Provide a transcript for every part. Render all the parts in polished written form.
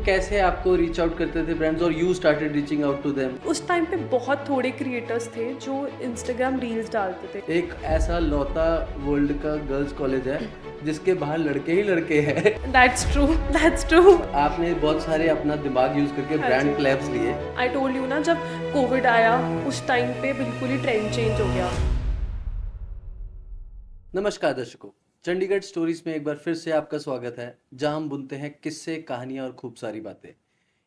कैसे आपको reach out करते थे ब्रांड्स और you started reaching out to them? उस टाइम पे बहुत थोड़े क्रिएटर्स थे जो इंस्टाग्राम रील्स डालते थे। एक ऐसा लौता वर्ल्ड का गर्ल्स कॉलेज है जिसके बाहर लड़के ही लड़के हैं। That's true. आपने बहुत सारे अपना दिमाग यूज करके हाँ ब्रांड जी। क्लैब्स लिए। आई टोल्ड यू ना, जब कोविड आया उस टाइम पे बिल्कुल ही ट्रेंड चेंज हो गया। नमस्कार दर्शकों, चंडीगढ़ स्टोरीज में एक बार फिर से आपका स्वागत है, जहां हम बुनते हैं किस्से, कहानियां और खूब सारी बातें।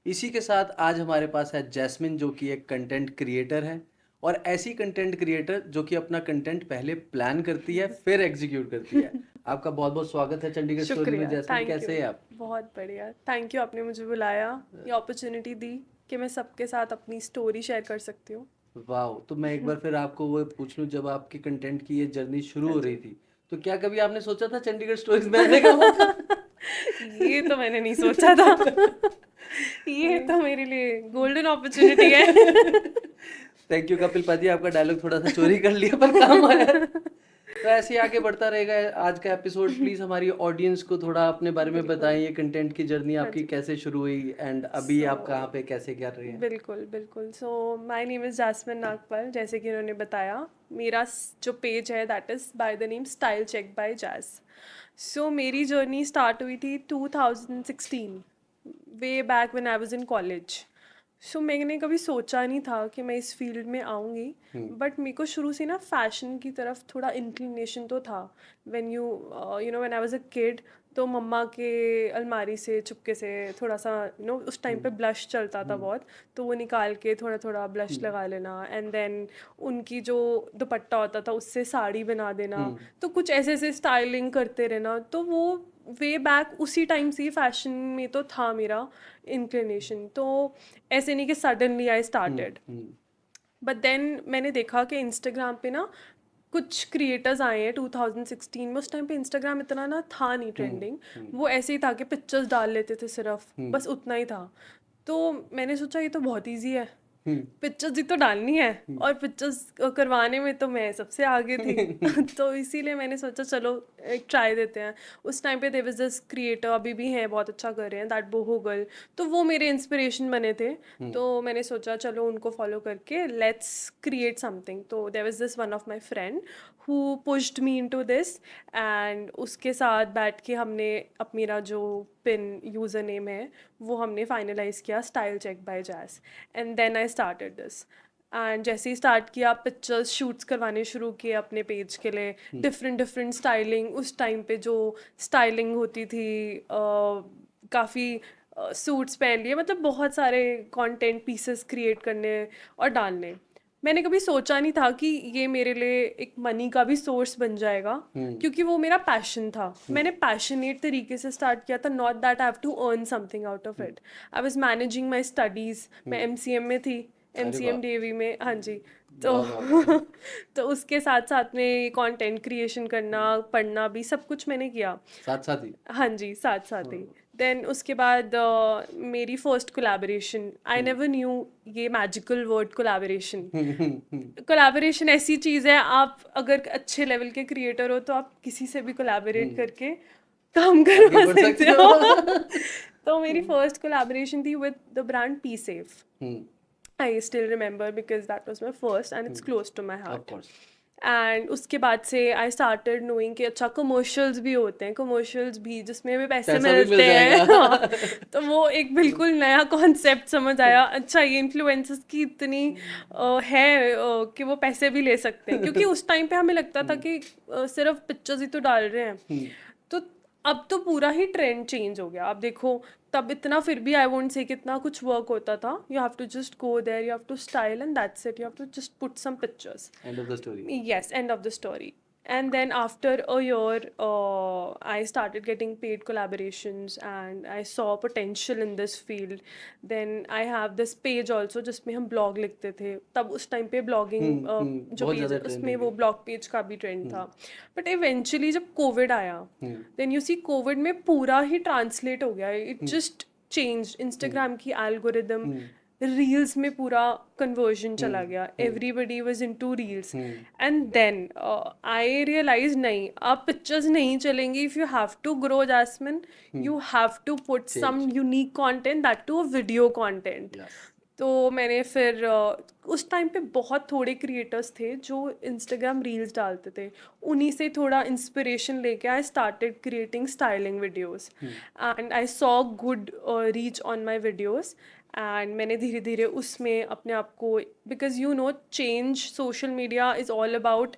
इसी के साथ आज हमारे पास है जैस्मिन, जो कि एक कंटेंट क्रिएटर है और ऐसी कंटेंट क्रिएटर जो कि अपना कंटेंट पहले प्लान करती है फिर एग्जीक्यूट करती है। आपका बहुत बहुत स्वागत है चंडीगढ़ स्टोरी में। शुक्रिया, जैस्मिन, थैंक कैसे हैं यू। आप? बहुत बढ़िया, थैंक यू, आपने मुझे बुलाया, ये अपॉर्चुनिटी दी कि मैं सबके साथ अपनी स्टोरी शेयर कर सकती हूँ। वाह, तो मैं एक बार फिर आपको वो पूछ लूं, जब आपकी कंटेंट की ये जर्नी शुरू हाँ हो जी। रही थी तो क्या कभी आपने सोचा था चंडीगढ़ स्टोरीज में आने का मौका? ये तो मैंने नहीं सोचा था। ये तो मेरे लिए गोल्डन अपॉर्चुनिटी है। थैंक यू कपिल पाजी, आपका डायलॉग थोड़ा सा चोरी कर लिया पर काम आया। तो ऐसे ही आगे बढ़ता रहेगा आज का एपिसोड। प्लीज हमारी ऑडियंस को थोड़ा अपने बारे में बिल्कुल। बताएं, ये कंटेंट की जर्नी हाँ आपकी जी। कैसे शुरू हुई एंड अभी आप कहाँ So, पे कैसे कर रहे हैं? बिल्कुल। So my name is Jasmine Nagpal, जैसे कि उन्होंने बताया। मेरा जो पेज है that is by the name style check by jaz. So मेरी जर्नी स्टार्ट हुई थी 2016, way back when I was in college. So मैंने कभी सोचा नहीं था कि मैं इस फील्ड में आऊँगी, बट मेरे को शुरू से ना फैशन की तरफ थोड़ा इंक्लिनेशन तो था। When you know when I was a kid, तो मम्मा के अलमारी से चुपके से थोड़ा सा उस टाइम पे ब्लश चलता था बहुत, तो वो निकाल के थोड़ा थोड़ा ब्लश लगा लेना, एंड देन उनकी जो दुपट्टा होता था उससे साड़ी बना देना। तो कुछ ऐसे ऐसे स्टाइलिंग करते रहना, तो वो वे बैक उसी टाइम से फैशन में तो था मेरा इंक्लिनेशन। तो ऐसे नहीं कि suddenly I started, but then मैंने देखा कि इंस्टाग्राम पे ना कुछ क्रिएटर्स आए हैं 2016 में। उस टाइम पे इंस्टाग्राम इतना ना था नहीं ट्रेंडिंग, वो ऐसे ही था कि पिक्चर्स डाल लेते थे सिर्फ, बस उतना ही था। तो मैंने सोचा ये तो बहुत इजी है, पिक्चर्स ही तो डालनी है, और पिक्चर्स करवाने में तो मैं सबसे आगे थी। तो इसीलिए मैंने सोचा चलो एक ट्राई देते हैं। उस टाइम पे देयर वाज दिस क्रिएटर, अभी भी हैं, बहुत अच्छा कर रहे हैं, दैट बोहो गर्ल। तो वो मेरे इंस्पिरेशन बने थे। तो मैंने सोचा चलो उनको फॉलो करके लेट्स क्रिएट समथिंग। तो there was this one of my friend who pushed me into this, and उसके साथ बैठ के हमने मेरा जो पिन यूज़र नेम है वो हमने फाइनलाइज किया, style check by jazz, and then I started this. And जैसे ही स्टार्ट किया, पिक्चर्स शूट्स करवाने शुरू किए अपने पेज के लिए, डिफरेंट स्टाइलिंग। उस टाइम पे जो स्टाइलिंग होती थी, काफ़ी सूट्स पहन लिए, मतलब बहुत सारे कंटेंट पीसेस क्रिएट करने और डालने। मैंने कभी सोचा नहीं था कि ये मेरे लिए एक मनी का भी सोर्स बन जाएगा, क्योंकि वो मेरा पैशन था। मैंने पैशनेट तरीके से स्टार्ट किया था, not that I have to earn something out of it. I was managing my studies, मैं एमसीएम में थी, अरे वाह, एमसीएम डीएवी में। हाँ जी। तो वाह वाह। तो उसके साथ साथ में कंटेंट क्रिएशन करना, पढ़ना भी, सब कुछ मैंने किया। साथ साथ ही। हाँ जी, साथ साथ ही। देन उसके बाद मेरी first collaboration, I never knew ये मैजिकल वर्ड कोलैबोरेशन। कोलैबोरेशन ऐसी चीज़ है, आप अगर अच्छे लेवल के क्रिएटर हो तो आप किसी से भी कोलैबोरेट करके काम आगे करवा बढ़ सकते सकते हो। हो। तो मेरी फर्स्ट कोलैबोरेशन थी with the brand P safe. Hmm, I still remember because that was my first and it's close to my of heart. Course. And उसके बाद से आई स्टार्टेड नोइंग कि अच्छा कमर्शियल्स भी होते हैं, कमर्शियल्स भी जिसमें भी पैसे पैसा भी मिल मिलते हैं। हाँ। जाएगा। तो वो एक बिल्कुल नया कॉन्सेप्ट समझ आया। अच्छा, ये इन्फ्लुएंसर्स की इतनी कि वो पैसे भी ले सकते हैं, क्योंकि उस टाइम पे हमें लगता था कि सिर्फ पिक्चर्स ही तो डाल रहे हैं। तो अब तो पूरा ही ट्रेंड चेंज हो गया। आप देखो, तब इतना फिर भी आई वोंट से कि इतना कुछ वर्क होता था। You have to just go there, you have to style and that's it, you have to just put some pictures. End of the story. Yes, end of the story. And then after a year, I started getting paid collaborations and I saw potential in this field. Then I have this page also जिसमें हम blog लिखते थे। तब उस time पे blogging जो बहुत page ज्यादा है उसमें ट्रेंडिंग वो है। blog page का भी trend था। But eventually जब COVID आया, then you see COVID में पूरा ही translate हो गया। It just changed. Instagram की algorithm रील्स में पूरा कन्वर्जन चला गया, everybody was into reels. And then I realise नहीं, अब पिक्चर्स नहीं चलेंगी. If you have to grow Jasmine, you have to put some unique content, that to a video content. तो मैंने फिर उस टाइम पे बहुत थोड़े क्रिएटर्स थे जो इंस्टाग्राम रील्स डालते थे. उन्हीं से थोड़ा इंस्पिरेशन लेके I started creating styling videos, and I saw good reach on my videos. And मैंने धीरे धीरे उसमें अपने आप को, because you know change, social media is all about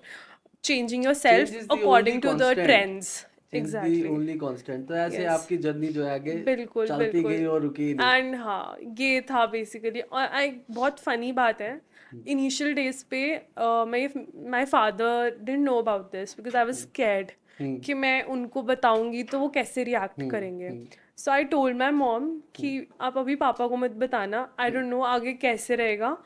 changing your Change is self the according only to the constant. Trends. Change is the only constant. तो ऐसे Yes. आपकी जर्नी जो है आगे बिल्कुल चलती गई और रुकी ही नहीं. एंड हाँ, ये था बेसिकली. और बहुत फनी बात है, इनिशियल डेज पे my father didn't know about this because I was scared कि मैं उनको बताऊंगी तो वो कैसे रिएक्ट करेंगे. सो आई टोल्ड माई मॉम कि आप अभी पापा को मत बताना, आई डोंट नो आगे कैसे रहेगा.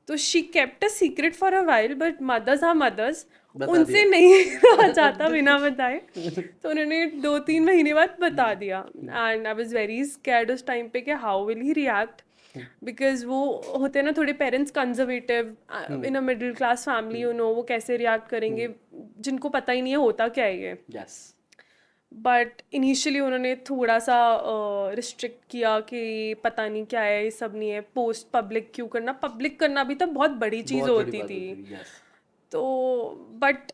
तो she kept a secret for a while, but mothers are mothers, बता उनसे नहीं रहा जाता बिना बताए. तो उन्होंने 2-3 महीने बाद बता दिया. And I was very scared उस टाइम पे कि how will he react, because वो होते हैं ना थोड़े parents conservative in a middle class family, you know वो कैसे रिएक्ट करेंगे जिनको पता ही नहीं है होता क्या है ये. Yes. बट इनिशियली उन्होंने थोड़ा सा रिस्ट्रिक्ट किया कि पता नहीं क्या है, ये सब नहीं है, पोस्ट पब्लिक क्यों करना. पब्लिक करना भी तो बहुत बड़ी चीज़ बहुत बड़ी होती बात थी. होती है. Yes. तो but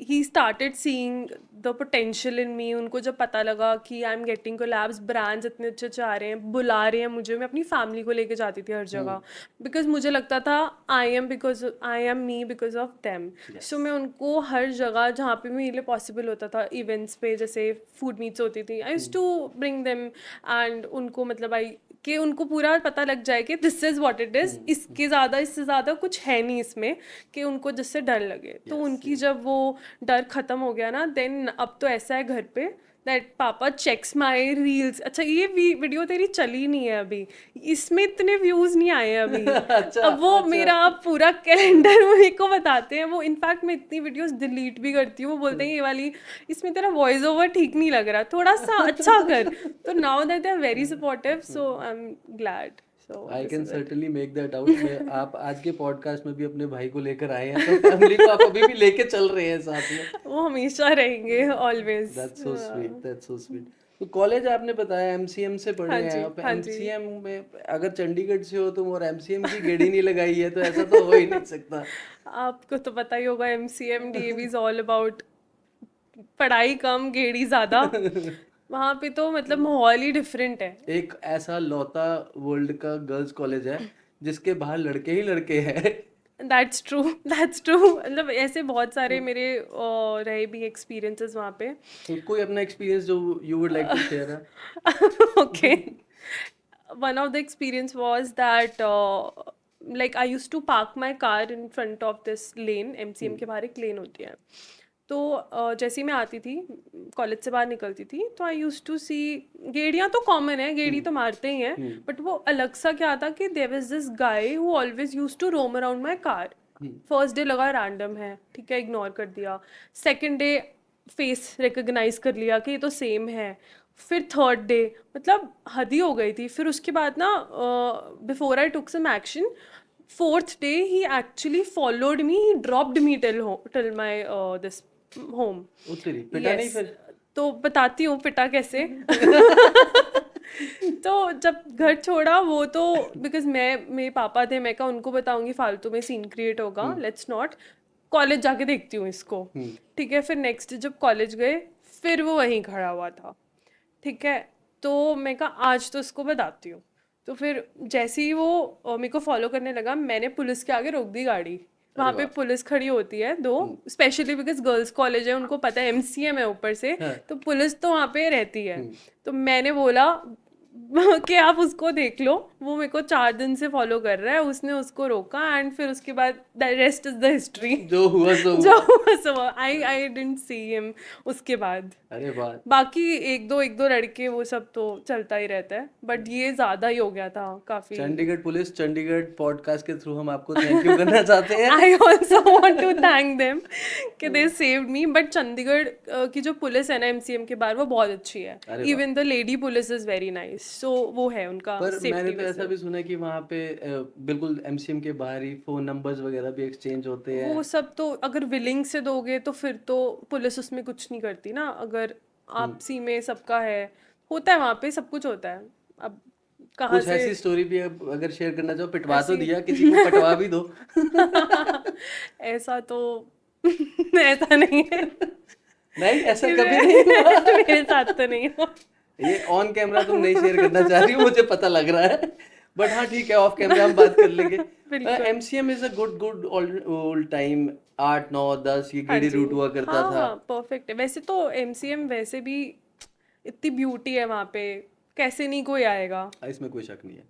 he started seeing the potential in me. उनको जब पता लगा कि I am getting collabs, brands इतने अच्छे अच्छे आ रहे हैं, बुला रहे हैं मुझे, मैं अपनी फैमिली को लेके जाती थी हर जगह, बिकॉज मुझे लगता था I am me because of them. So मैं उनको हर जगह जहाँ पे मेरे लिए पॉसिबल होता था, इवेंट्स पे जैसे फूड मीट्स होती थी, I used to bring them. And उनको मतलब कि उनको पूरा पता लग जाए कि this is what it is, इससे ज़्यादा कुछ है नहीं इसमें कि उनको जिससे डर लगे. तो उनकी जब वो डर ख़त्म हो गया ना, देन अब तो ऐसा है घर पे दैट पापा चेक्स माई रील्स. अच्छा ये वीडियो तेरी चली नहीं है अभी, इसमें इतने व्यूज़ नहीं आए हैं अभी. अच्छा, अब वो मेरा पूरा कैलेंडर मेरे को बताते हैं. वो इनफैक्ट मैं इतनी वीडियोस डिलीट भी करती हूँ. वो बोलते हैं ये वाली, इसमें तेरा वॉइस ओवर ठीक नहीं लग रहा, थोड़ा सा अच्छा कर. तो now that they are very supportive, so I am glad. I can certainly make that out. आप आज के पॉडकास्ट में भी अपने भाई को लेकर आए हैं, तो फैमिली को आप अभी भी लेके चल रहे हैं साथ में. वो हमेशा रहेंगे, always. That's so sweet, that's so sweet. तो कॉलेज आपने बताया एमसीएम से पढ़े हैं आप. हाँ जी. एमसीएम में अगर चंडीगढ़ से हो तुम और एमसीएम की गेड़ी नहीं लगाई है तो ऐसा तो हो ही नहीं सकता. आपको तो पता ही होगा, MCM DAV is all about पढ़ाई कम गेड़ी ज़्यादा. वहाँ पे तो मतलब माहौल ही डिफरेंट है. एक ऐसा लौता वर्ल्ड का गर्ल्स कॉलेज है जिसके बाहर लड़के ही लड़के हैं. That's true. मतलब ऐसे बहुत सारे मेरे रहे भी एक्सपीरियंसेस वहाँ पे. तो कोई अपना एक्सपीरियंस जो you would like to share. Okay. One of the experience was that like I used to park my car in front of this lane. MCM के बाहर एक लेन होती है. तो जैसे ही मैं आती थी, कॉलेज से बाहर निकलती थी, तो आई यूज टू सी, गेड़ियाँ तो कॉमन है, गेड़ी तो मारते ही हैं, बट वो अलग सा क्या था कि there was this guy who always use to roam around my car. First day लगा रैंडम है, ठीक है, इग्नोर कर दिया. सेकेंड डे फेस रिकग्नाइज कर लिया कि ये तो सेम है. फिर थर्ड डे मतलब हद ही हो गई थी. फिर उसके बाद ना before I took some action, fourth day he actually followed me, he dropped me till my this home. पिटा नहीं फिर? तो बताती हूँ पिटा कैसे. तो जब घर छोड़ा वो तो बिकॉज मेरे पापा थे, मैं कहा उनको बताऊंगी फालतू में सीन क्रिएट होगा, लेट्स नॉट. कॉलेज जाके देखती हूँ इसको, ठीक है. फिर नेक्स्ट जब कॉलेज गए, फिर वो वहीं खड़ा हुआ था, ठीक है. तो मैं कहा आज तो इसको बताती हूँ. तो फिर जैसे ही वो मेरे को फॉलो करने लगा, मैंने पुलिस के आगे रोक दी गाड़ी. वहाँ पे पुलिस खड़ी होती है 2, स्पेशली बिकॉज गर्ल्स कॉलेज है, उनको पता है MCM है ऊपर से, तो पुलिस तो वहाँ पे रहती है. तो मैंने बोला कि आप उसको देख लो, वो मेरे को 4 दिन से फॉलो कर रहा है. उसने उसको रोका एंड फिर उसके बाद the rest is the history. जो हुआ सो आई डिडंट सी हिम उसके बाद. अरे वाह. बाकी एक दो लड़के वो सब तो चलता ही रहता है, बट ये ज्यादा ही हो गया था काफी. चंडीगढ़ पुलिस, चंडीगढ़ पॉडकास्ट के थ्रू हम आपको थैंक यू करना चाहते हैं. I also want to thank them कि they saved me. But Chandigarh की जो पुलिस है ना MCM के बाहर, वो बहुत अच्छी है. Even the lady police is very nice. So वो है उनका पर मैंने सेफ्टी तो ऐसा विजिट। भी सुना है कि वहाँ पे बिल्कुल एमसीएम के बाहर ही फोन नंबर्स वगैरह भी एक्सचेंज होते हैं। वो सब तो अगर विलिंग से दोगे तो फिर तो पुलिस उसमें कुछ नहीं करती ना, अगर आपसी में सबका है, होता है वहाँ पे सब कुछ होता है। अब कहाँ कुछ से ऐसी स्टोरी भी अगर शेयर करना चाहो, पिटवा तो ऐसी दिया, किसी को पटवा भी दो। ऐसा तो ऐसा नहीं है। नहीं, ऐसा कभी नहीं हुआ। मेरे साथ तो नहीं हुआ। ये ऑन कैमरा तुम नहीं शेयर करना चाह रही हो, मुझे पता लग रहा है। बट हाँ ठीक है, ऑफ कैमरा हम बात कर लेंगे। बिल्कुल। MCM is a good good old time. 8 9 10 ये हाँ गेड़ी जी। रूट हुआ करता हाँ था। हाँ, परफेक्ट है वैसे तो। एमसीएम वैसे भी इतनी ब्यूटी है वहाँ पे, कैसे नहीं कोई आएगा। इसमें कोई शक नहीं है।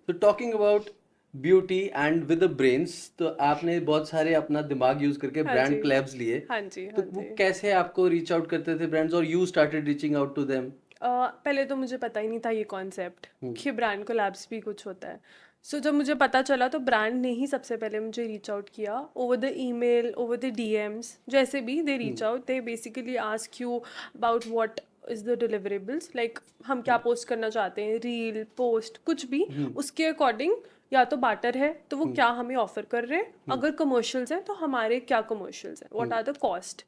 तो talking about beauty and with the brains, तो आपने बहुत सारे अपना दिमाग यूज करके हाँ ब्रांड जी। कोलैब्स लिए। हाँ जी। तो हाँ वो जी। कैसे आपको रीच आउट करते थे ब्रांड्स, और you started reaching out to them? पहले तो मुझे पता ही नहीं था ये कॉन्सेप्ट हम्म। कि ब्रांड कोलैब्स भी कुछ होता है। सो जब मुझे पता चला तो ब्रांड ने ही सबसे पहले मुझे रीच आउट किया, over the email, over the DMs, जैसे भी they reach out, they basically ask you about what is the deliverables, like हम क्या पोस्ट करना चाहते हैं, रील पोस्ट कुछ भी, उसके अकॉर्डिंग या तो बाटर है तो वो क्या हमें ऑफर कर रहे हैं, अगर कमर्शियल्स हैं तो हमारे क्या कमर्शियल्स हैं, व्हाट आर द कॉस्ट।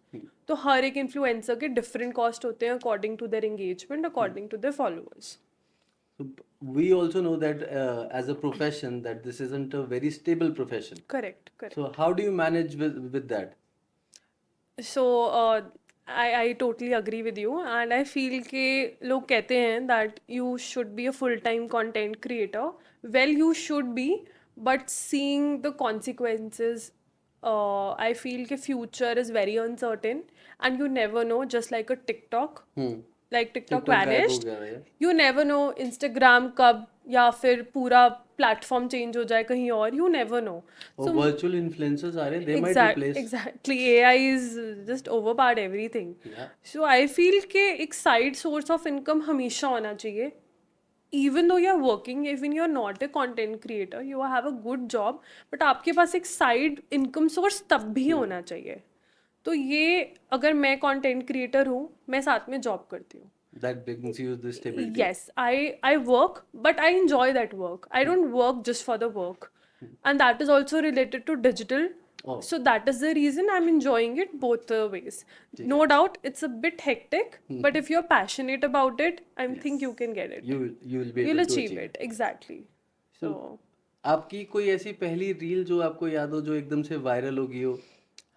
तो हर एक इन्फ्लुएंसर के डिफरेंट कॉस्ट होते हैं according to their engagement, according to their followers. So we also know that as a profession that this isn't a very stable profession. Correct correct. So how do you manage with that? So I totally agree with you, and I feel के लोग कहते हैं that you should be a full time content creator, well you should be, but seeing the consequences, I feel के future is very uncertain and you never know, just like a TikTok, like TikTok TikTok गायब हो vanished, गया है। You never no Instagram कब या फिर पूरा platform change हो जाए कहीं और, यू नेवर नो। और वर्चुअल इन्फ्लुएंसर्स आ रहे हैं, they might replace. Exactly, AI is just overpowered everything. Yeah. So I feel कि एक साइड सोर्स ऑफ इनकम हमेशा होना चाहिए, even though you're working, even you're not a content creator, you have a good job, but आपके पास एक side income source तब भी होना चाहिए। तो ये अगर मैं कंटेंट क्रिएटर हूँ, मैं साथ में जॉब करती हूँ, That brings you the stability. yes, I work, but I enjoy that work. I don't work just for the work, and that is also related to digital. Oh. So that is the reason I'm enjoying it both ways. No doubt it's a bit hectic, but if you're passionate about it, I think you can get it. You will be You'll able to achieve it, exactly. So आपकी कोई ऐसी पहली reel जो आपको याद हो, जो एकदम से वायरल हो गई हो?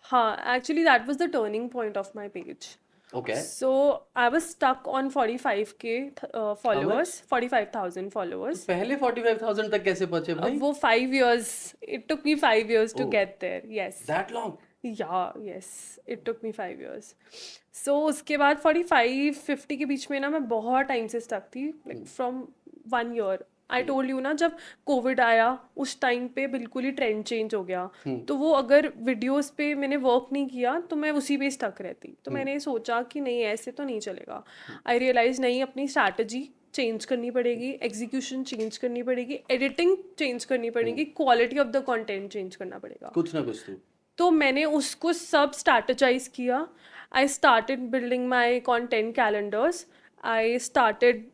हाँ, actually that was the turning point of my page. Okay. So I was stuck on 45k followers, 45,000 followers. पहले 45,000 तक कैसे पहुंचे भाई? वो 5 years, it took me 5 years to Oh. get there. Yes. That long? Yeah, yes, it took me 5 years. So उसके बाद 45-50 के बीच में ना मैं बहुत टाइम से stuck थी, like from 1 year. I told you ना, जब कोविड आया उस टाइम पे बिल्कुल ही ट्रेंड चेंज हो गया, तो वो अगर वीडियोस पे मैंने वर्क नहीं किया तो मैं उसी पे स्टक रहती। तो मैंने सोचा कि नहीं, ऐसे तो नहीं चलेगा। आई रियलाइज नहीं, अपनी स्ट्रैटेजी चेंज करनी पड़ेगी, एग्जीक्यूशन चेंज करनी पड़ेगी, एडिटिंग चेंज करनी पड़ेगी, quality of the content change करना पड़ेगा, कुछ ना कुछ तो मैंने उसको सब स्ट्रैटेजाइज किया। I started building my content calendars, I started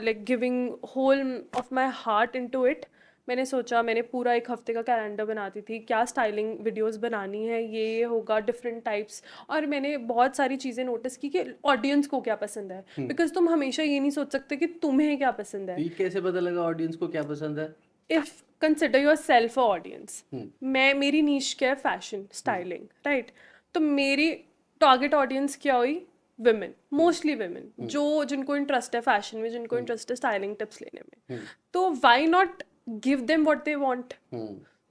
like giving whole of my heart into it. मैंने सोचा, मैंने पूरा एक हफ्ते का कैलेंडर बनाती थी, क्या स्टाइलिंग वीडियोस बनानी है, ये होगा, डिफरेंट टाइप्स, और मैंने बहुत सारी चीज़ें नोटिस की कि ऑडियंस को क्या पसंद है, बिकॉज तुम हमेशा ये नहीं सोच सकते कि तुम्हें क्या पसंद है। ये कैसे पता लगा ऑडियंस को क्या पसंद है? If consider your self a audience, मेरी नीश क्या है, फैशन स्टाइलिंग, राइट? तो मेरी टारगेट ऑडियंस क्या हुई, विमेन, मोस्टली विमेन, जो जिनको इंटरेस्ट है फैशन में, जिनको इंटरेस्ट है स्टाइलिंग टिप्स लेने में, तो why not give them what they want.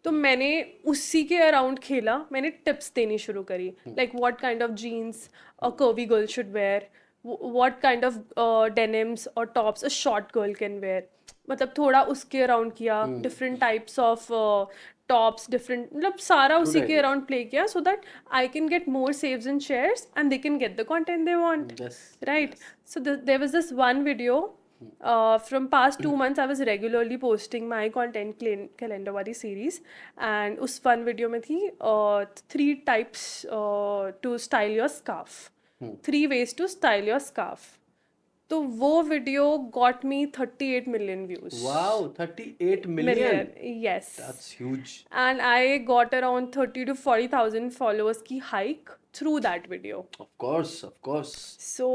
तो मैंने उसी के अराउंड खेला, मैंने टिप्स देनी शुरू करी, like what kind of jeans a curvy girl should wear, what kind of denims और tops a short girl can wear, मतलब थोड़ा उसके अराउंड किया, different types of tops, different, मतलब सारा उसी के अराउंड प्ले किया, so that I can get more saves and shares and they can get the content they want, right? So there was this one video from past 2 months I was regularly posting my content calendar वाली series, and उस one video में थी 3 types to style your scarf, 3 ways to style your scarf. तो वो video got me 38 million views. Wow, 38 million, million, yes. That's huge. And I got around 30 to 40,000 followers की hike through that video. Of course, of course. So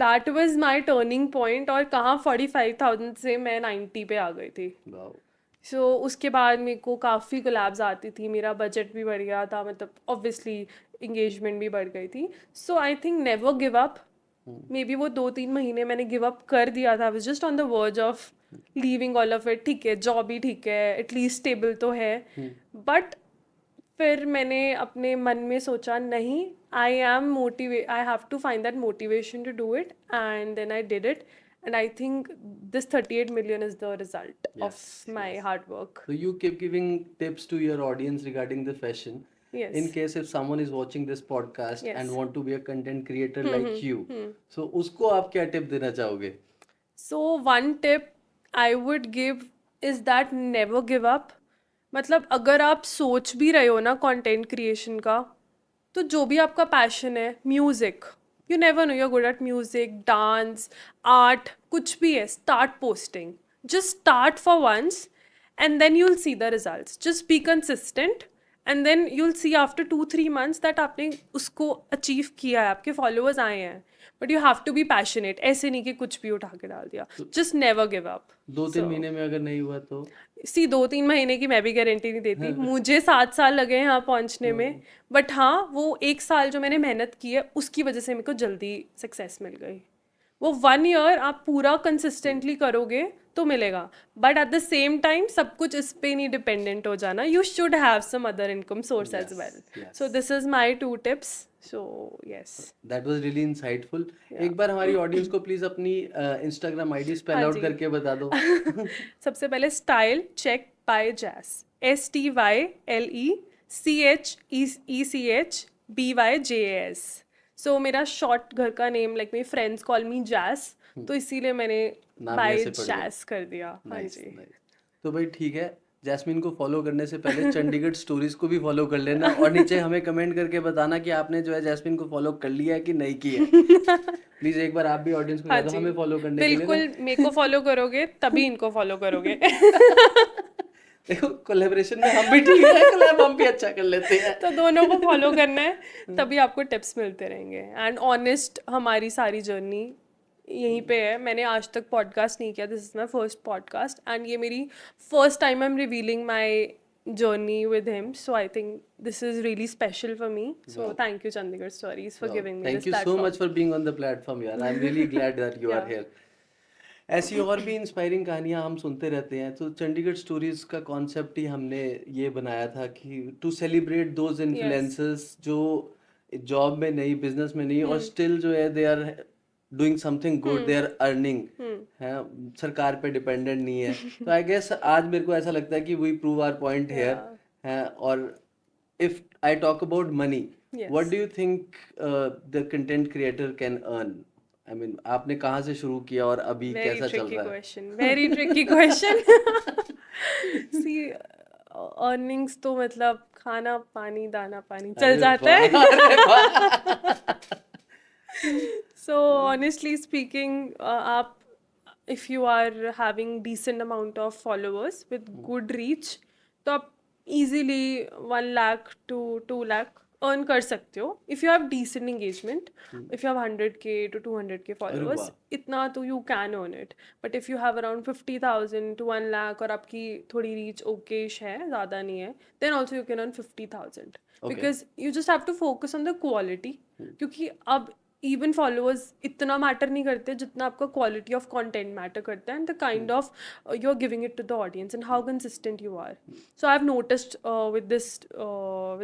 that was my turning point. और कहाँ 45,000 से मैं 90 पे आ गई थी. Wow. So उसके बाद मेरे को काफ़ी कोलैब्स आती थी, मेरा बजट भी बढ़ गया था, मतलब ऑब्वियसली इंगेजमेंट भी बढ़ गई थी. So I think never give up. Maybe वो 2-3 महीने मैंने गिव अप कर दिया था. I was just on the verge of leaving all of it. ठीक है, जॉब ही ठीक है, एटलीस्ट स्टेबल तो है. बट फिर मैंने अपने मन में सोचा नहीं, I have to find that motivation to do it, and then I did it. And I think this 38 million is the result of my hard work. So you keep giving tips to your audience regarding the fashion. Yes. In case if someone is watching this podcast and want to be a content creator like you, so उसको आप क्या tip देना चाहोगे? So one tip I would give is that never give up. मतलब अगर आप सोच भी रहे हो ना कंटेंट क्रिएशन का, तो जो भी आपका पैशन है, music, you never know, you're good at music, dance, art, कुछ भी है, start posting. Just start for once and then you'll see the results. Just be consistent and then you'll see after 2-3 months that आपने उसको achieve किया है, आपके followers आए हैं. But you have to be passionate. ऐसे नहीं कि कुछ भी उठा के डाल दिया. Just never give up. 2-3 महीने में अगर नहीं हुआ तो? 2-3 महीने की मैं भी गारंटी नहीं देती. मुझे 7 साल लगे हैं यहाँ पहुँचने में. बट हाँ, वो 1 साल जो मैंने मेहनत की है उसकी वजह से मेरे को जल्दी सक्सेस मिल गई. वो 1 ईयर आप पूरा कंसिस्टेंटली करोगे तो मिलेगा. But at the same time सब कुछ इस पे नहीं डिपेंडेंट हो जाना. You should have some other income source as well. So this is my 2 tips. So yes, that was really insightful. एक बार हमारी ऑडियंस को प्लीज अपनी इंस्टाग्राम आईडी स्पेल आउट करके बता दो. सबसे पहले स्टाइल चेक बाय जैस, STYLECHECHBYJAS. सो मेरा शॉर्ट घर का नेम, लाइक मेरे फ्रेंड्स कॉल मी जैस, तो इसीलिए मैंने बाय जैस कर दिया. हाँ जी. तो भाई ठीक है, जैस्मिन को फॉलो करने से पहले चंडीगढ़ स्टोरीज को भी फॉलो कर लेना और नीचे हमें कमेंट करके बताना कि आपने जो है जैस्मिन को फॉलो कर लिया है कि नहीं किया. प्लीज एक बार आप भी ऑडियंस को बता दो हमें फॉलो करने के लिए. बिल्कुल, मेरे को फॉलो करोगे तभी इनको फॉलो करोगे. देखो, कोलैबोरेशन में हम भी ठीक है, कोलैब हम भी अच्छा कर लेते हैं. तो दोनों को फॉलो करना है, तभी आपको टिप्स मिलते रहेंगे. एंड ऑनेस्ट हमारी सारी जर्नी यहीं पे है. मैंने आज तक पॉडकास्ट नहीं किया. This is my first podcast and ये मेरी first time I am revealing my journey with him. So I think this is really special for me. So thank you Chandigarh stories for giving me this platform. Thank you so much for being on the platform यार. I am really glad that you are here. ऐसी और भी inspiring कहानियाँ हम सुनते रहते हैं. तो चंडीगढ़ स्टोरीज का कॉन्सेप्ट ही हमने ये बनाया था कि टू सेलिब्रेट दोज इन्फ्लुएंसर्स जो जॉब में नहीं, बिजनेस में नहीं, और स्टिल जो है they are doing something good, they are earning, है, सरकार पे डिपेंडेंट नहीं है. तो आई गेस आज मेरे को ऐसा लगता है कि we prove our point here है. और if I talk about money, what do you think the content creator can earn? I mean, आपने कहाँ से शुरू किया और अभी कैसा चल रहा है? Very tricky question. See, earnings तो मतलब खाना पानी दाना पानी चल जाता है. So honestly speaking, आप if you are having decent amount of followers with good reach, तो आप easily 1 lakh to 2 lakh earn कर सकते हो. If you have decent engagement, if you have 100k to 200k followers, इतना तो you can earn it. But if you have around 50,000 to 1 lakh और आपकी थोड़ी reach okayish है, ज़्यादा नहीं है, then also you can earn 50,000. Because you just have to focus on the quality. क्योंकि अब इवन फॉलोअर्स इतना मैटर नहीं करते जितना आपका क्वालिटी ऑफ कंटेंट मैटर करता है, and the kind of you are giving it to the audience and how consistent you are. So I have noticed with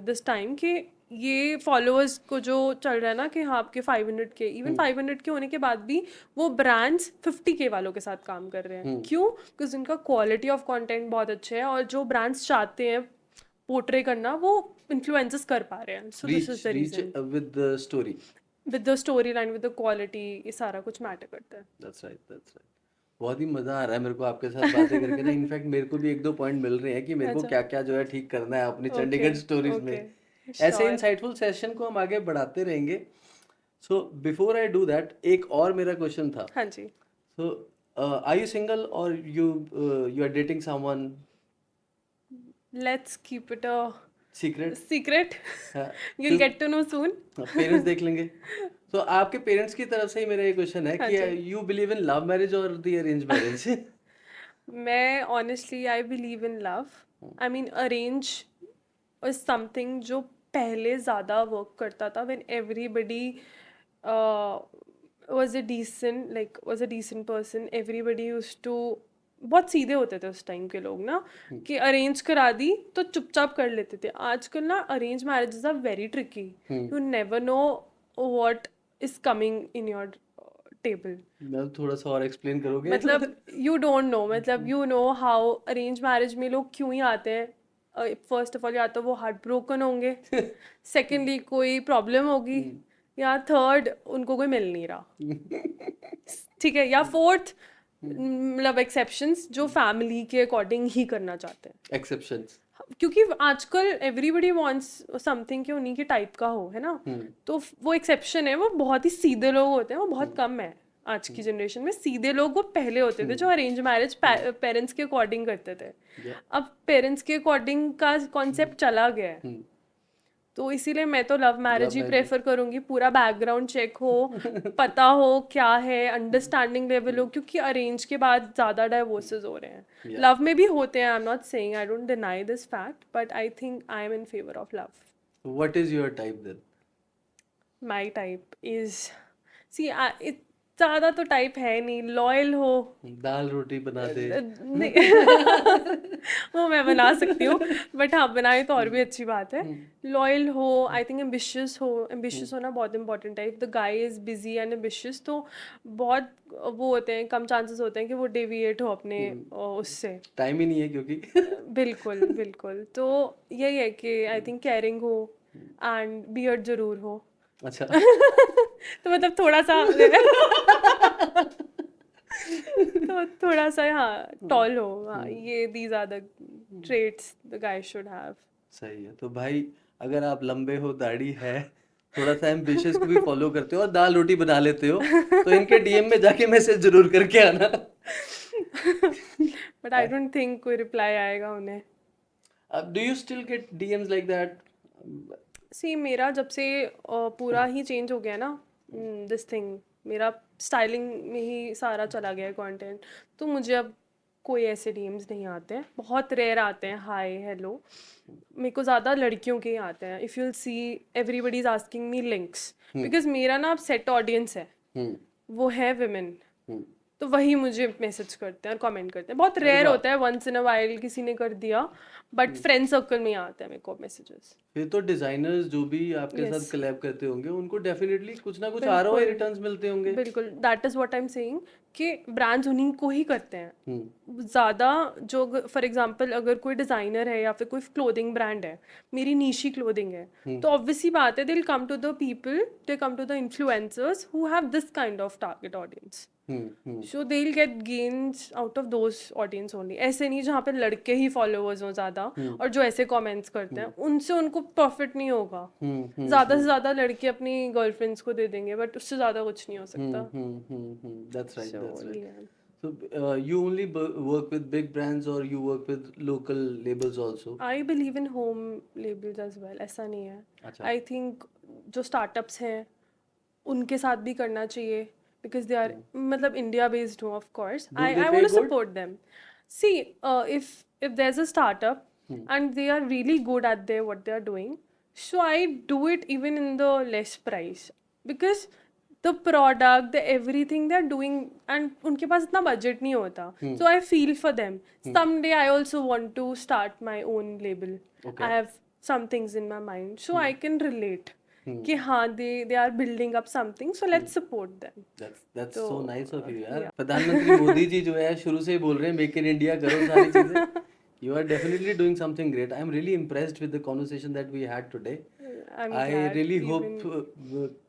this time कि ये फॉलोअर्स को जो चल रहा है ना कि हाँ आपके 500k, इवन 500k होने के बाद भी वो ब्रांड्स 50k वालों के साथ काम कर रहे हैं. क्यों? बिकॉज उनका क्वालिटी ऑफ कंटेंट बहुत अच्छा है और जो ब्रांड्स चाहते हैं पोर्ट्रे करना वो इन्फ्लुएंसर्स कर पा रहे हैं. So this is the reason. With the story, with the storyline, with the quality, ये सारा कुछ मैटर करता है. That's right, that's right. बहुत ही मजा आ रहा है मेरे को आपके साथ बातें करके ना. इनफैक्ट मेरे को भी 1-2 पॉइंट मिल रहे हैं कि मेरे को क्या क्या जो है ठीक करना है अपनी चंडीगढ़ स्टोरीज में. ऐसे इंसाइटफुल सेशन को हम आगे बढ़ाते रहेंगे. So before I do that, एक और मेरा क्वेश्चन था. हाँ जी. सो आर यू सिंगल और you are dating someone? Let's keep it a secret? secret. हाँ, You'll get to know soon. Parents देख लेंगे. तो आपके पेरेंट्स की तरफ से ही मेरा ये क्वेश्चन है हाँ कि जी. You believe in love marriage और द अरेंज मैरिज? मैं honestly I believe in love. I mean arrange is something जो पहले ज़्यादा वर्क करता था when everybody uh, was a decent person. Everybody used to बहुत सीधे होते थे उस टाइम के लोग ना, कि अरेंज करा दी तो चुपचाप कर लेते थे. आजकल ना arrange marriages are very tricky. You never know what is coming in your table. मैं थोड़ा सा और एक्सप्लेन करोगे? मतलब यू डोंट नो, मतलब you know how arrange marriage में लोग क्यों ही आते हैं. फर्स्ट ऑफ ऑल या तो वो हार्ट ब्रोकन होंगे, सेकेंडली कोई प्रॉब्लम होगी, या थर्ड उनको कोई मिल नहीं रहा. ठीक है, या फोर्थ मतलब एक्सेप्शंस जो फैमिली के अकॉर्डिंग ही करना चाहते हैं. एक्सेप्शंस. क्योंकि आजकल एवरीबडी वांट्स समथिंग कि उन्हीं के टाइप का हो, है ना. तो वो एक्सेप्शन है, वो बहुत ही सीधे लोग होते हैं, वो बहुत कम है आज की जनरेशन में. सीधे लोग वो पहले होते थे जो अरेंज मैरिज पेरेंट्स के अकॉर्डिंग करते थे. अब पेरेंट्स के अकॉर्डिंग का कॉन्सेप्ट चला गया है. तो इसीलिए मैं तो लव मैरिज ही प्रेफर करूंगी. पूरा बैकग्राउंड चेक हो, पता हो क्या है, अंडरस्टैंडिंग लेवल हो, क्योंकि अरेंज के बाद ज़्यादा डाइवोर्सेस हो रहे हैं. लव में भी होते हैं, I am not saying, I don't deny this fact, but I think I am in favour of love. What is your type then? My type is, see ज़्यादा तो टाइप है नहीं. लॉयल हो, दाल रोटी बना दे. नहीं वो मैं बना सकती हूँ, बट हाँ बनाए तो और भी अच्छी बात है. लॉयल हो, आई थिंक एम्बिशियस हो. एम्बिशियस होना बहुत इंपॉर्टेंट है. If the guy is busy and ambitious तो बहुत वो होते हैं, कम चांसेस होते हैं कि वो डेविएट हो अपने उससे. टाइम ही नहीं है क्योंकि. बिल्कुल बिल्कुल. तो यही है कि आई थिंक केयरिंग हो एंड बियर्ड जरूर हो. अच्छा. तो मतलब थोड़ा सा तो थोड़ा सा हाँ टॉल हो. हाँ, ये these are the traits the guy should have. सही है. तो भाई अगर आप लंबे हो, दाढ़ी है, थोड़ा सा एम्बिशियस को भी फॉलो करते हो और दाल रोटी बना लेते हो, तो इनके डीएम में जाके मैसेज जरूर करके आना. बट आई डोंट थिंक कोई रिप्लाई आएगा उन्हें. Do you still get DMs like that? See मेरा जब से पूरा ही चेंज हो गया ना, दिस थिंग, मेरा स्टाइलिंग में ही सारा चला गया है कंटेंट, तो मुझे अब कोई ऐसे डीएम्स नहीं आते हैं. बहुत रेयर आते हैं हाय हेलो. मेरे को ज़्यादा लड़कियों के ही आते हैं. If you'll see everybody is asking me links, because मेरा ना अब सेट ऑडियंस है, वो है विमेन. तो वही मुझे मैसेज करते हैं और कमेंट करते हैं. बहुत रेयर होता है, वंस इन अ वाइल किसी ने कर दिया, बट फ्रेंड सर्कल में आते हैं मेरे को मैसेजेस. फिर तो डिजाइनर्स जो भी आपके साथ कोलैब करते होंगे उनको डेफिनेटली कुछ ना कुछ ROI रिटर्न्स मिलते होंगे. बिल्कुल, that is what I am saying कि ब्रांड्स उन्हीं को ही करते हैं ज़्यादा. जो फॉर एग्जांपल अगर कोई डिज़ाइनर है या फिर कोई क्लोथिंग ब्रांड है, मेरी नीशी क्लोथिंग है, तो ऑब्वियसली बात है they will come to the people, they come to the influencers who have this kind of target audience. So they will get gains out of those audience only. ऐसे नहीं जहाँ पे लड़के ही फॉलोअर्स हों ज़्यादा और जो ऐसे कमेंट्स करते हैं उनसे उनको प्रॉफिट नहीं होगा. ज़्यादा से ज़्यादा लड़के अपनी गर्लफ्रेंड्स को दे देंगे, बट उससे ज़्यादा कुछ नहीं हो सकता. That's right, that's right. So you only work with big brands or you work with local labels also? I believe in home labels as well. ऐसा नहीं है. अच्छा. I think जो startups हैं उनके साथ भी करना चाहिए, because they are मतलब India based हो, of course. Do they I pay want to good? support them. See, if there's a startup and they are really good at what they are doing, so I do it even in the less price, because the product, the everything they are doing, and उनके पास इतना budget नहीं होता. So I feel for them. Someday I also want to start my own label. Okay. I have some things in my mind, so I can relate. कि हाँ they are building up something, so let's support them. That's so nice of you यार. प्रधानमंत्री मोदी जी जो है शुरू से ही बोल रहे हैं मेक इन इंडिया करो सारी चीजें. You are definitely doing something great. I am really impressed with the conversation that we had today. I really hope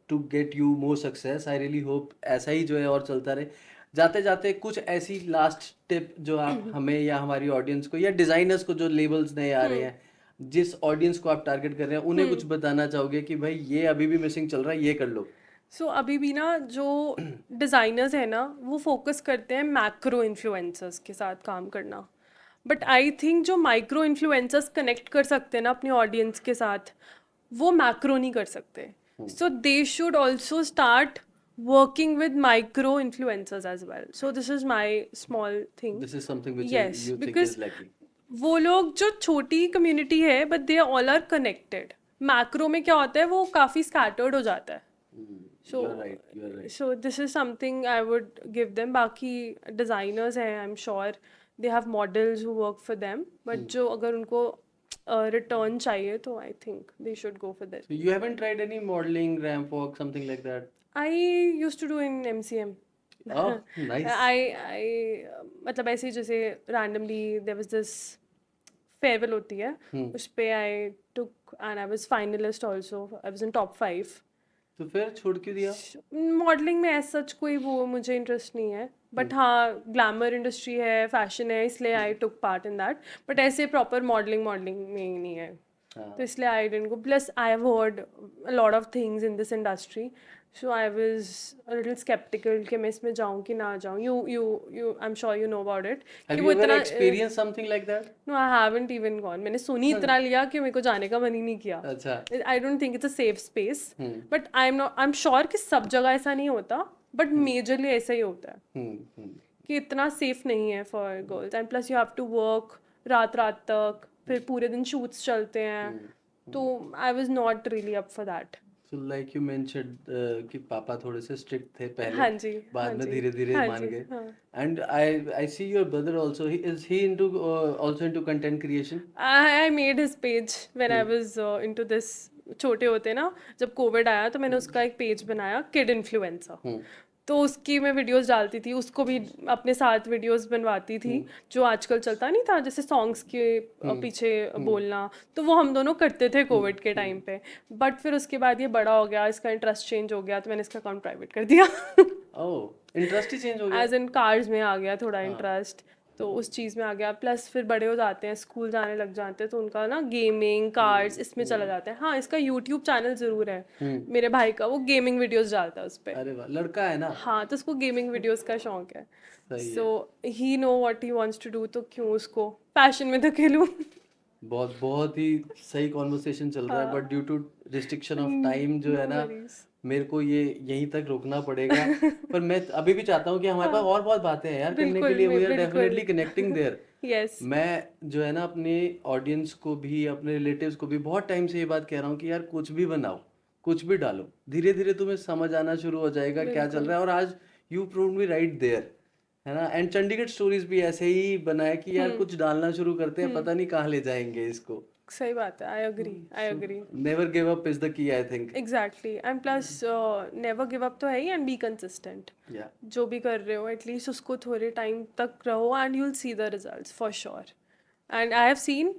to get you more success. I really hope ऐसा ही जो है और चलता रहे. जाते जाते कुछ ऐसी लास्ट टिप जो आप हमें या हमारी ऑडियंस को या डिजाइनर्स को जो लेबल्स नए आ रहे हैं, जिस ऑडियंस को आप टारगेट कर रहे हैं, उन्हें कुछ बताना चाहोगे कि भाई ये अभी भी मिसिंग चल रहा है, ये कर लो? सो अभी भी ना जो डिज़ाइनर्स हैं ना वो फोकस करते हैं मैक्रो इन्फ्लुएंसर्स के साथ काम करना, बट आई थिंक जो माइक्रो इन्फ्लुएंसर्स कनेक्ट कर सकते हैं ना अपनी ऑडियंस के साथ, वो मैक्रो नहीं कर सकते. So they should also start working with micro influencers as well. So this is my small thing. This is something which Yes, you think because is lacking. वो लोग जो छोटी कम्युनिटी है but they all are connected. Macro में क्या होता है वो काफ़ी स्कैटर्ड हो जाता है. You are right. You are right. So this is something I would give them. बाकी designers हैं, I'm sure they have models who work for them, but जो अगर उनको return चाहिए तो I think they should go for that. So you haven't tried any modeling, ramp walk, something like that? I used to do in MCM. Oh, nice. I मतलब ऐसे ही जैसे randomly there was this farewell होती है, उस पे I took and I was finalist also. I was in top 5. तो फिर छोड़ क्यों दिया? मॉडलिंग में ऐसा सच कोई वो मुझे इंटरेस्ट नहीं है, बट हाँ ग्लैमर इंडस्ट्री है, फैशन है, इसलिए I took part in that, but ऐसे प्रॉपर मॉडलिंग में ही नहीं है. तो इसलिए I didn't go. Plus I have heard a lot of things in this industry, so I was a little sceptical कि मैं इसमें जाऊँ कि ना जाऊँ. You I am sure you know about it Have कि you वो ever इतना. experienced something like that? No I haven't even gone. मैंने सुनी इतना लिया कि मेरे को जाने का मन ही नहीं किया. अच्छा. आई don't think it's a safe space, but I am sure कि सब जगह ऐसा नहीं होता, बट मेजरली ऐसा ही होता है कि इतना सेफ नहीं है for girls. And plus you have to work रात रात तक, फिर पूरे दिन शूट्स चलते हैं, तो I was not really up for that. So like you mentioned कि पापा थोड़े से strict थे पहले, हाँ जी, बाद हाँ में जी, धीरे धीरे हाँ मान जी, गए. हाँ. And I see your brother also. Is he into also into content creation? I made his page when I was into this. छोटे होते ना जब कोविड आया तो मैंने उसका एक पेज बनाया, किड इन्फ्लुएंसर. तो उसकी मैं वीडियोस डालती थी, उसको भी अपने साथ वीडियोस बनवाती थी, जो आजकल चलता नहीं था जैसे सॉन्ग्स के पीछे बोलना, तो वो हम दोनों करते थे कोविड के टाइम पे. बट फिर उसके बाद ये बड़ा हो गया, इसका इंटरेस्ट चेंज हो गया, तो मैंने इसका अकाउंट प्राइवेट कर दिया. इंटरेस्ट ही चेंज हो गया. एज इन कार्स में आ गया थोड़ा इंटरेस्ट, तो उस चीज़ में आ गया. प्लस फिर बड़े हो जाते हैं, स्कूल जाने लग जाते हैं, तो उनका ना गेमिंग कार्ड्स इसमें चला जाता है. हाँ इसका यूट्यूब चैनल ज़रूर है मेरे भाई का, वो गेमिंग वीडियोस डालता है उस पर. अरे वाह, लड़का है ना. हाँ तो उसको गेमिंग वीडियोस का शौक है. So he know what he wants to do, तो क्यों उसको पैशन में धकेलूं. बहुत बहुत ही सही कॉन्वर्सेशन चल रहा है, but due to restriction of time जो है ना, मेरे को ये यहीं तक रोकना पड़ेगा. पर मैं अभी भी चाहता हूँ कि हमारे पास और बहुत बातें हैं यार करने के लिए. We are definitely connecting there. Yes. मैं जो है ना अपने ऑडियंस को भी, अपने रिलेटिव्स को भी बहुत टाइम से ये बात कह रहा हूँ कि यार कुछ भी बनाओ, कुछ भी डालो, धीरे धीरे तुम्हें समझ आना शुरू हो जाएगा क्या चल रहा है. और आज you proved me right there, है ना. एंड चंडीगढ़ स्टोरीज भी ऐसे ही बनाया कि यार कुछ डालना शुरू करते हैं, पता नहीं कहाँ ले जाएंगे इसको. सही बात है. I agree. Never give up is the key, I think. Exactly. And plus never give up तो है ही, एंड बी कंसिस्टेंट. जो भी कर रहे हो एटलीस्ट उसको थोड़े टाइम तक रहो, and you will see the results for sure. And I have seen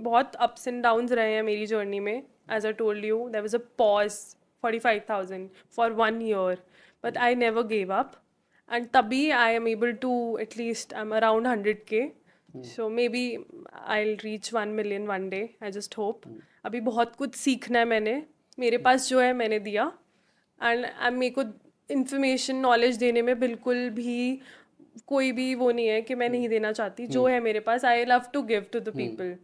बहुत अप्स एंड डाउन्स रहे हैं मेरी जर्नी में. As I told you there was a pause 45,000 for 1 year, but I never give up. And तभी I am able to, at least I am around 100K. So maybe I'll reach 1 million one day. I just hope. अभी बहुत कुछ सीखना है मैंने. मेरे पास जो है मैंने दिया, एंड मेरे को इन्फॉर्मेशन नॉलेज देने में बिल्कुल भी कोई भी वो नहीं है कि मैं नहीं देना चाहती. जो है मेरे पास I love to give to the people.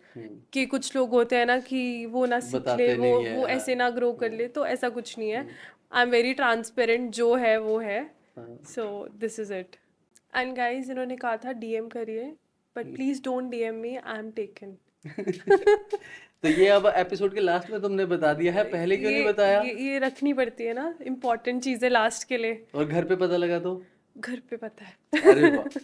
कि कुछ लोग होते हैं ना कि वो ना सीख ले, वो ऐसे ना ग्रो कर ले, तो ऐसा कुछ नहीं है. आई एम वेरी ट्रांसपेरेंट, जो है वो है. सो this is it. And guys इन्होंने कहा था DM करिए, but please don't DM me, I am taken. तो ये अब एपिसोड के लास्ट में तुमने बता दिया है, पहले क्यों नहीं बताया? ये रखनी पड़ती है ना इम्पोर्टेंट चीजें लास्ट के लिए. और घर पे पता लगा तो? घर पे पता है. अरे वाह.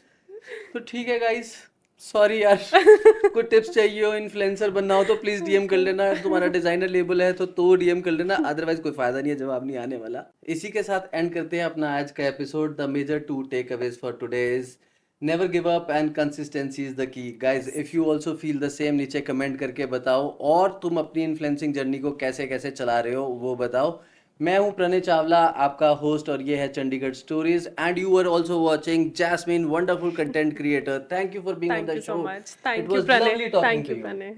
तो ठीक है गाइस, सॉरी यार. कोई टिप्स चाहिए हो, इन्फ्लुएंसर बनना हो तो प्लीज DM कर लेना. तुम्हारा डिजाइनर लेबल है तो DM कर लेना, अदरवाइज कोई फायदा नहीं है, जवाब नहीं आने वाला. इसी के साथ एंड करते हैं अपना आज का episode. The major 2 takeaways for today is never give up and consistency is the key. Guys, if you also feel the same, नीचे कमेंट करके बताओ, और तुम अपनी इन्फ्लुएंसिंग जर्नी को कैसे कैसे चला रहे हो वो बताओ. मैं हूं प्रणय चावला, आपका होस्ट, और ये है Chandigarh stories. And you are also watching Jasmine, wonderful content creator. Thank you for being on the show. Thank you so much. Thank you Pranay.